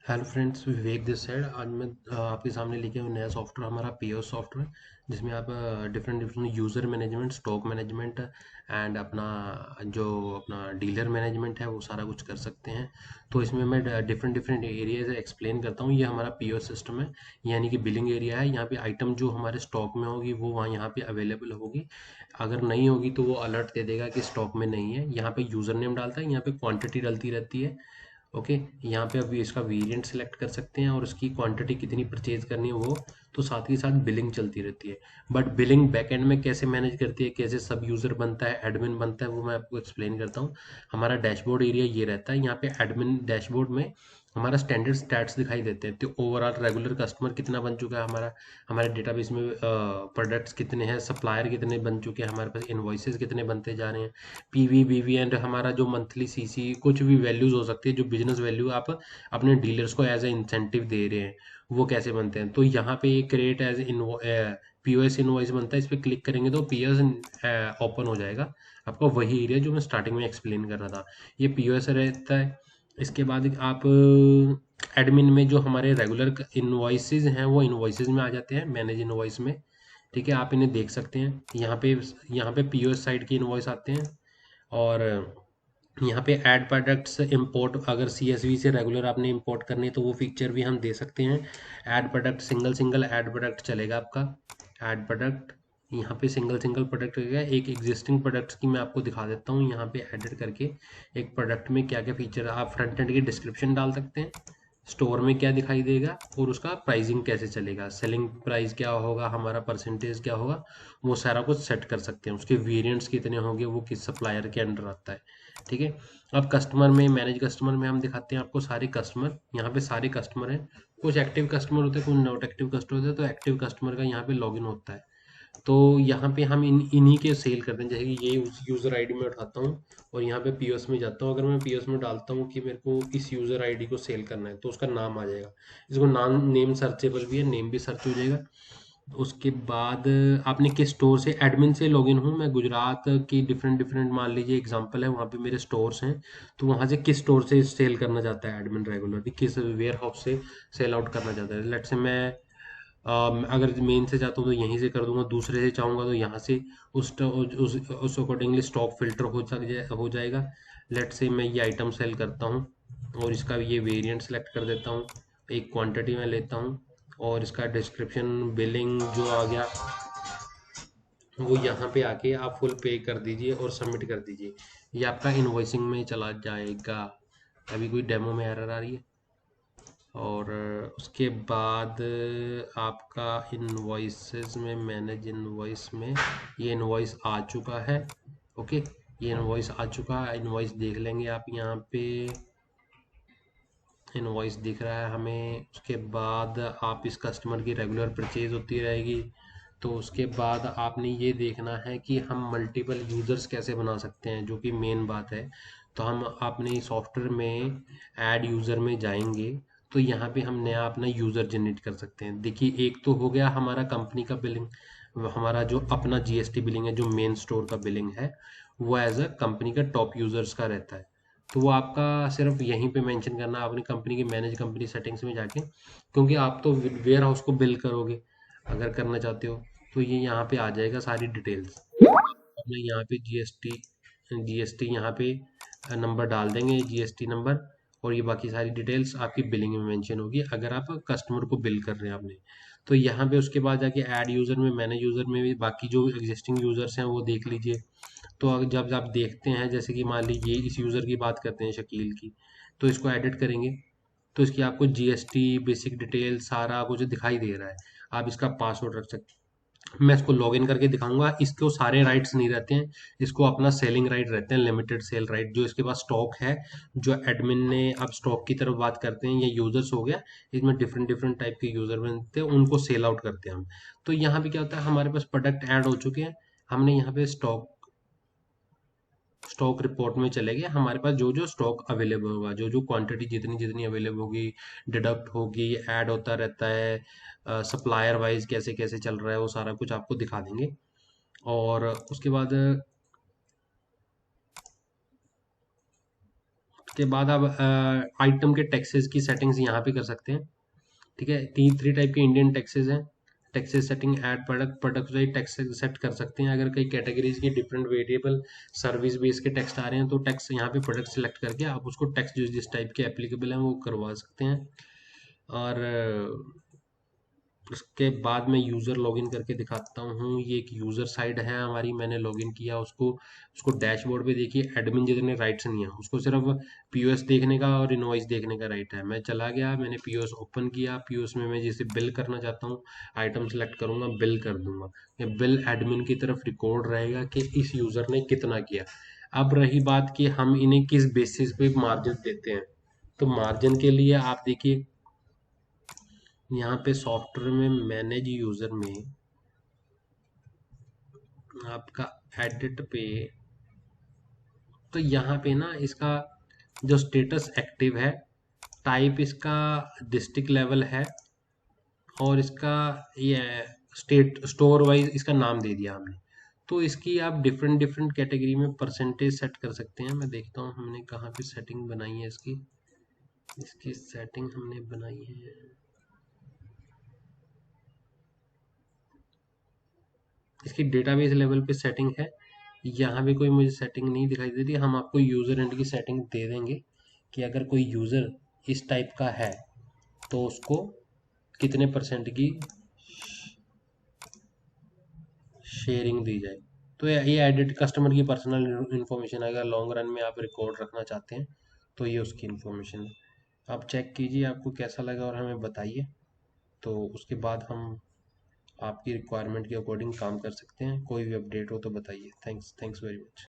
Hello friends, Vivek this side. आज मैं आपके सामने लेके आया हूँ नया सॉफ्टवेयर, हमारा पीओएस सॉफ्टवेयर, जिसमें आप different different user management, stock management and अपना डीलर मैनेजमेंट है वो सारा कुछ कर सकते हैं। तो इसमें मैं डिफरेंट डिफरेंट एरियाज एक्सप्लेन करता हूँ। ये हमारा पीओएस सिस्टम है, यानी कि बिलिंग एरिया है। यहाँ पे आइटम जो हमारे स्टॉक में होगी वो वहाँ यहाँ पे अवेलेबल होगी। अगर नहीं होगी तो वो अलर्ट दे देगा कि स्टॉक में नहीं है। यहाँ पे यूज़र नेम डालता है, यहाँ पे क्वांटिटी डलती रहती है। ओके, यहाँ पे अभी इसका वेरिएंट सेलेक्ट कर सकते हैं और उसकी क्वांटिटी कितनी परचेज करनी है वो। तो साथ ही साथ बिलिंग चलती रहती है। बट बिलिंग बैकएंड में कैसे मैनेज करती है, कैसे सब यूज़र बनता है, एडमिन बनता है, वो मैं आपको एक्सप्लेन करता हूँ। हमारा डैशबोर्ड एरिया ये रहता है। यहाँ पे एडमिन डैशबोर्ड में हमारा स्टैंडर्ड स्टैट्स दिखाई देते हैं। तो ओवरऑल रेगुलर कस्टमर कितना बन चुका है हमारा, हमारे डेटाबेस में प्रोडक्ट्स कितने हैं, सप्लायर कितने बन चुके हैं, हमारे पास इनवॉइसेस कितने बनते जा रहे हैं, पीवी बीवी एंड हमारा जो मंथली सीसी, कुछ भी वैल्यूज हो सकती है, जो बिजनेस वैल्यू आप अपने डीलर्स को एज ए इंसेंटिव दे रहे हैं, वो कैसे बनते हैं। तो यहाँ पे ये क्रिएट एज पीओएस इनवॉइस बनता है। इस पर क्लिक करेंगे तो पीओएस ओपन हो जाएगा। आपका वही एरिया जो मैं स्टार्टिंग में एक्सप्लेन कर रहा था, ये पीओएस रहता है। इसके बाद आप एडमिन में जो हमारे रेगुलर इनवॉइसेज हैं वो इनवॉइसेज में आ जाते हैं, मैनेज इनवॉइस में। ठीक है, आप इन्हें देख सकते हैं। यहाँ पे पीओएस साइड के इनवॉइस आते हैं। और यहाँ पे ऐड प्रोडक्ट्स इंपोर्ट, अगर सीएसवी से रेगुलर आपने इंपोर्ट करनी है तो वो फीचर भी हम दे सकते हैं। Add product, single single add product चलेगा आपका। ऐड प्रोडक्ट, यहाँ पे सिंगल सिंगल प्रोडक्ट रहेगा। एक एग्जिस्टिंग प्रोडक्ट्स की मैं आपको दिखा देता हूँ यहाँ पे एडिट करके। एक प्रोडक्ट में क्या क्या फीचर, आप फ्रंट एंड की डिस्क्रिप्शन डाल सकते हैं, स्टोर में क्या दिखाई देगा और उसका प्राइसिंग कैसे चलेगा, सेलिंग प्राइस क्या होगा, हमारा परसेंटेज क्या होगा, वो सारा कुछ सेट कर सकते हैं। उसके वेरिएंट्स कितने होंगे, वो किस सप्लायर के अंडर आता है। ठीक है, अब कस्टमर में, मैनेज कस्टमर में हम दिखाते हैं आपको सारे कस्टमर। यहाँ पे सारे कस्टमर हैं, कुछ एक्टिव कस्टमर होते हैं, कुछ नॉट एक्टिव कस्टमर होते हैं। तो एक्टिव कस्टमर का यहाँ पे लॉगिन होता है। तो यहाँ पे हम इन्हीं के सेल करते हैं। जैसे कि ये यूज़र आईडी में उठाता हूँ और यहाँ पे पीओएस में जाता हूँ। अगर मैं पीओएस में डालता हूँ कि मेरे को इस यूज़र आईडी को सेल करना है तो उसका नाम आ जाएगा। इसको नाम, नेम सर्चेबल भी है, नेम भी सर्च हो जाएगा। उसके बाद आपने किस स्टोर से, एडमिन से लॉगिन हूँ मैं, गुजरात की डिफरेंट डिफरेंट मान लीजिए एग्जांपल है, वहाँ पे मेरे स्टोर्स हैं। तो वहाँ से किस स्टोर से सेल करना चाहता है एडमिन रेगुलरली, किस वेयर हाउस से सेल आउट करना चाहता है। लेट से मैं अगर मेन से चाहता हूँ तो यहीं से कर दूंगा, दूसरे से चाहूँगा तो यहाँ से उस अकॉर्डिंगली स्टॉक फिल्टर हो जाएगा। लेट से मैं ये आइटम सेल करता हूँ और इसका ये वेरिएंट सेलेक्ट कर देता हूँ, एक क्वांटिटी में लेता हूँ और इसका डिस्क्रिप्शन, बिलिंग जो आ गया वो यहाँ पे आके आप फुल पे कर दीजिए और सबमिट कर दीजिए। ये आपका इनवॉइसिंग में चला जाएगा। अभी कोई डेमो में एरर आ रही है। और उसके बाद आपका इनवॉइसेस में, मैनेज इनवॉइस में ये इनवॉइस आ चुका है। ओके, ये इनवॉइस आ चुका है। इनवॉइस देख लेंगे आप, यहाँ पे इनवॉइस दिख रहा है हमें। उसके बाद आप इस कस्टमर की रेगुलर परचेज होती रहेगी। तो उसके बाद आपने ये देखना है कि हम मल्टीपल यूज़र्स कैसे बना सकते हैं, जो कि मेन बात है। तो हम अपने सॉफ्टवेयर में ऐड यूज़र में जाएंगे तो यहाँ पे हम नया अपना यूज़र जनरेट कर सकते हैं। देखिए, एक तो हो गया हमारा कंपनी का बिलिंग, हमारा जो अपना जीएसटी बिलिंग है, जो मेन स्टोर का बिलिंग है, वो एज अ कंपनी का टॉप यूज़र्स का रहता है। तो वो आपका सिर्फ यहीं पे मेंशन करना अपनी कंपनी की मैनेज कंपनी सेटिंग्स में जाके, क्योंकि आप तो वेयर हाउस को बिल करोगे अगर करना चाहते हो। तो ये यहाँ पे आ जाएगा सारी डिटेल्स। हमने यहाँ पे जीएसटी, जीएसटी यहाँ पे नंबर डाल देंगे, जीएसटी नंबर। और ये बाकी सारी डिटेल्स आपकी बिलिंग में मेंशन होगी अगर आप कस्टमर को बिल कर रहे हैं आपने। तो यहाँ पे उसके बाद जाके ऐड यूज़र में, मैनेज यूज़र में भी बाकी जो एग्जिस्टिंग यूज़र्स हैं वो देख लीजिए। तो जब आप देखते हैं, जैसे कि मान लीजिए इस यूज़र की बात करते हैं, शकील की, तो इसको एडिट करेंगे तो इसकी आपको जीएसटी बेसिक डिटेल सारा कुछ दिखाई दे रहा है। आप इसका पासवर्ड रख सकते हैं। मैं इसको लॉगिन करके दिखाऊंगा। इसको सारे राइट्स नहीं रहते हैं, इसको अपना सेलिंग राइट रहते हैं, लिमिटेड सेल राइट, जो इसके पास स्टॉक है। जो एडमिन ने, अब स्टॉक की तरफ बात करते हैं, ये यूजर्स हो गया, इसमें डिफरेंट डिफरेंट टाइप के यूजर बनते हैं, उनको सेल आउट करते हैं हम। तो यहाँ पे क्या होता है, हमारे पास प्रोडक्ट ऐड हो चुके हैं, हमने यहाँ पे स्टॉक, स्टॉक रिपोर्ट में चले गए, हमारे पास जो जो स्टॉक अवेलेबल होगा, जो जो क्वांटिटी जितनी जितनी अवेलेबल होगी, डिडक्ट होगी, ऐड होता रहता है, सप्लायर वाइज कैसे कैसे चल रहा है, वो सारा कुछ आपको दिखा देंगे। और उसके बाद उसके बाद आप आइटम के टैक्सेस की सेटिंग्स यहाँ पे कर सकते हैं। ठीक है, तीन थ्री टाइप के इंडियन टैक्सेस हैं। Taxes setting add product product wise tax set कर सकते हैं। अगर कई कैटेगरीज की डिफरेंट वेरिएबल सर्विस बेस के टैक्स आ रहे हैं तो टैक्स यहाँ पे प्रोडक्ट सेलेक्ट करके आप उसको टैक्स जो जिस टाइप के एप्लीकेबल हैं वो करवा सकते हैं। और उसके बाद मैं यूज़र लॉगिन करके दिखाता हूँ। ये एक यूज़र साइड है हमारी, मैंने लॉगिन किया उसको। उसको डैशबोर्ड पे देखिए एडमिन जितने राइट्स नहीं है, उसको सिर्फ पीओएस देखने का और इनवॉइस देखने का राइट है। मैं चला गया, मैंने पीओएस ओपन किया, पीओएस में मैं जैसे बिल करना चाहता हूँ, आइटम सेलेक्ट करूंगा, बिल कर दूंगा। ये बिल एडमिन की तरफ रिकॉर्ड रहेगा कि इस यूज़र ने कितना किया। अब रही बात कि हम इन्हें किस बेसिस पे मार्जिन देते हैं, तो मार्जिन के लिए आप देखिए यहाँ पे सॉफ्टवेयर में मैनेज यूजर में आपका एडिट पे, तो यहाँ पे ना इसका जो स्टेटस एक्टिव है, टाइप इसका डिस्ट्रिक्ट लेवल है, और इसका ये स्टेट स्टोर वाइज इसका नाम दे दिया हमने। तो इसकी आप डिफरेंट डिफरेंट कैटेगरी में परसेंटेज सेट कर सकते हैं। मैं देखता हूँ हमने कहाँ पे सेटिंग बनाई है इसकी। इसकी सेटिंग हमने बनाई है, इसकी डेटाबेस लेवल पे सेटिंग है। यहाँ पे कोई मुझे सेटिंग नहीं दिखाई दे रही। हम आपको यूज़र एंड की सेटिंग दे देंगे कि अगर कोई यूज़र इस टाइप का है तो उसको कितने परसेंट की शेयरिंग दी जाए। तो ये एडिट कस्टमर की पर्सनल इन्फॉर्मेशन है, अगर लॉन्ग रन में आप रिकॉर्ड रखना चाहते हैं तो ये उसकी इन्फॉर्मेशन है। आप चेक कीजिए आपको कैसा लगा और हमें बताइए, तो उसके बाद हम आपकी रिक्वायरमेंट के अकॉर्डिंग काम कर सकते हैं। कोई भी अपडेट हो तो बताइए। Thanks very much.